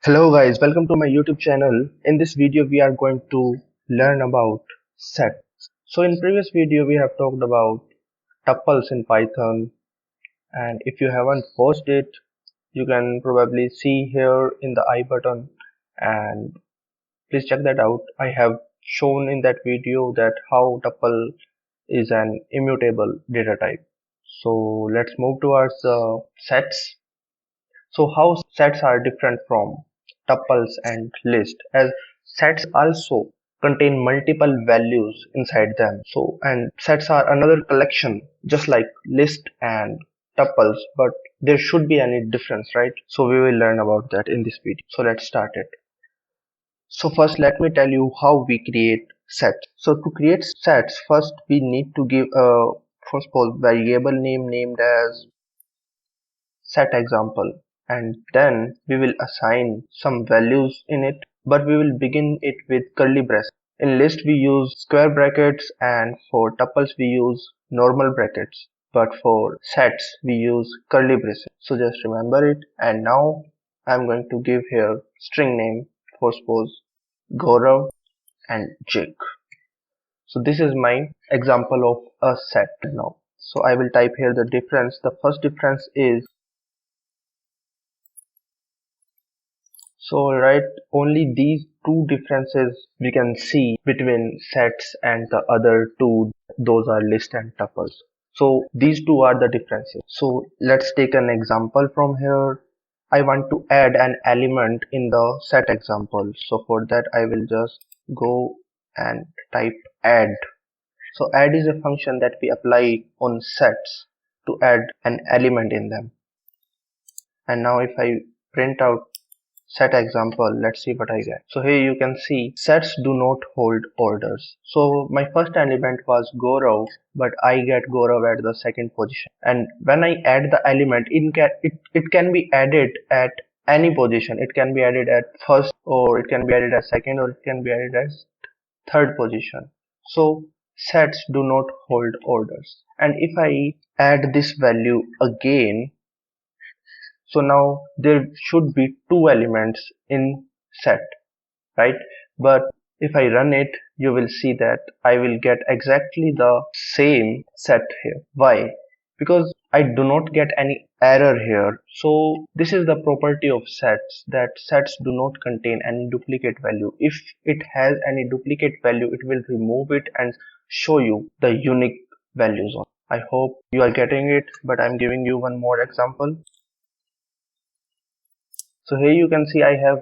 Hello guys, welcome to my YouTube channel. In this video we are going to learn about set. So in previous video we have talked about tuples in Python, and if you haven't watched it you can probably see here in the I button, and please check that out. I have shown in that video that how tuple is an immutable data type. So let's move towards sets. So how sets are different from tuples and list, as sets also contain multiple values inside them. So and sets are another collection just like list and tuples, but there should be any difference, right? So we will learn about that in this video. So let's start it. So first let me tell you how we create sets. So to create sets, first we need to give a first of all variable name named as set example, and then we will assign some values in it, but we will begin it with curly braces. In list we use square brackets, and for tuples we use normal brackets, but for sets we use curly braces. So just remember it. And now I'm going to give here string name for suppose Gaurav and Jake. So this is my example of a set now. So I will type here the difference. The first difference is, so right, only these two differences we can see between sets and the other two, those are list and tuples. So these two are the differences. So let's take an example from here. I want to add an element in the set example. So for that I will just go and type add. So add is a function that we apply on sets to add an element in them. And now if I print out set example, let's see what I get. So here you can see sets do not hold orders. So my first element was Gaurav, but I get Gaurav at the second position. And when I add the element, it can be added at any position. It can be added at first, or it can be added as second, or it can be added as third position. So sets do not hold orders. And if I add this value again, so now there should be two elements in set, right? But if I run it, you will see that I will get exactly the same set here. Why? Because I do not get any error here. So this is the property of sets, that sets do not contain any duplicate value. If it has any duplicate value, it will remove it and show you the unique values on. I hope you are getting it, but I'm giving you one more example. So here you can see I have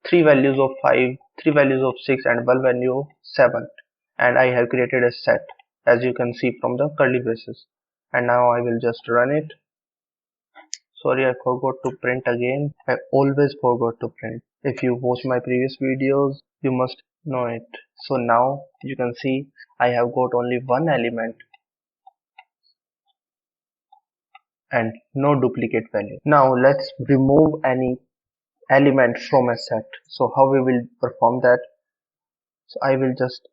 three values of 5, three values of 6, and one value of 7, and I have created a set, as you can see from the curly braces. And now I will just run it. Sorry, I forgot to print again. I always forgot to print. If you watch my previous videos, you must know it. So now you can see I have got only one element and no duplicate value. Now let's remove any element from a set. So how we will perform that? So I will just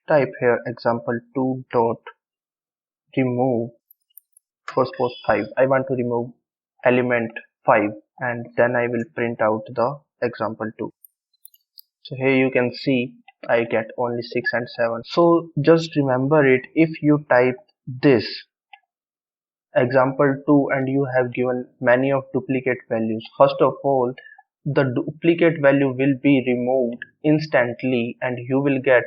type here example2 dot remove for suppose 5. I want to remove element 5, and then I will print out the example2. So here you can see I get only 6 and 7. So just remember it, if you type this example2 and you have given many of duplicate values, first of all the duplicate value will be removed instantly and you will get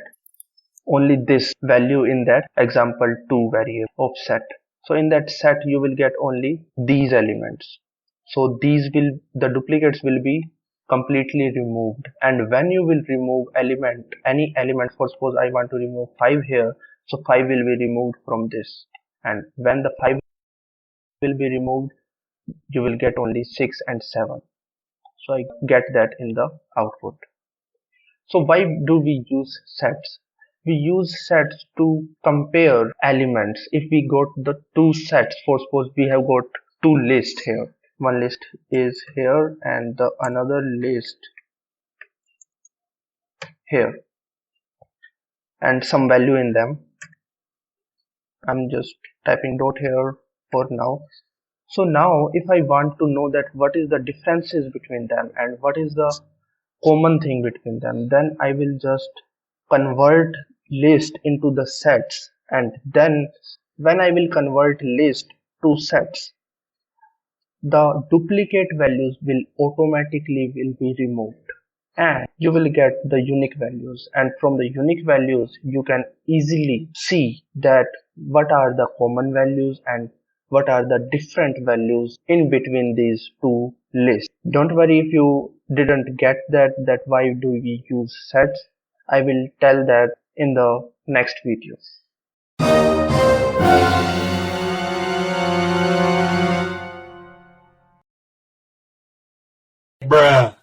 only this value in that example2 variable of set. So in that set you will get only these elements. So the duplicates will be completely removed. And when you will remove any element, for suppose I want to remove 5 here, so 5 will be removed from this. And when the 5 will be removed, you will get only 6 and 7. So I get that in the output. So why do we use sets? We use sets to compare elements. If we got the two sets, for suppose we have got two lists here. One list is here and the another list here, and some value in them. I'm just typing dot here for now. So now if I want to know that what is the differences between them and what is the common thing between them, then I will just convert list into the sets, and then when I will convert list to sets, the duplicate values will automatically will be removed and you will get the unique values, and from the unique values you can easily see that what are the common values and what are the different values in between these two lists. Don't worry if you didn't get that why do we use sets. I will tell that in the next video. Bruh.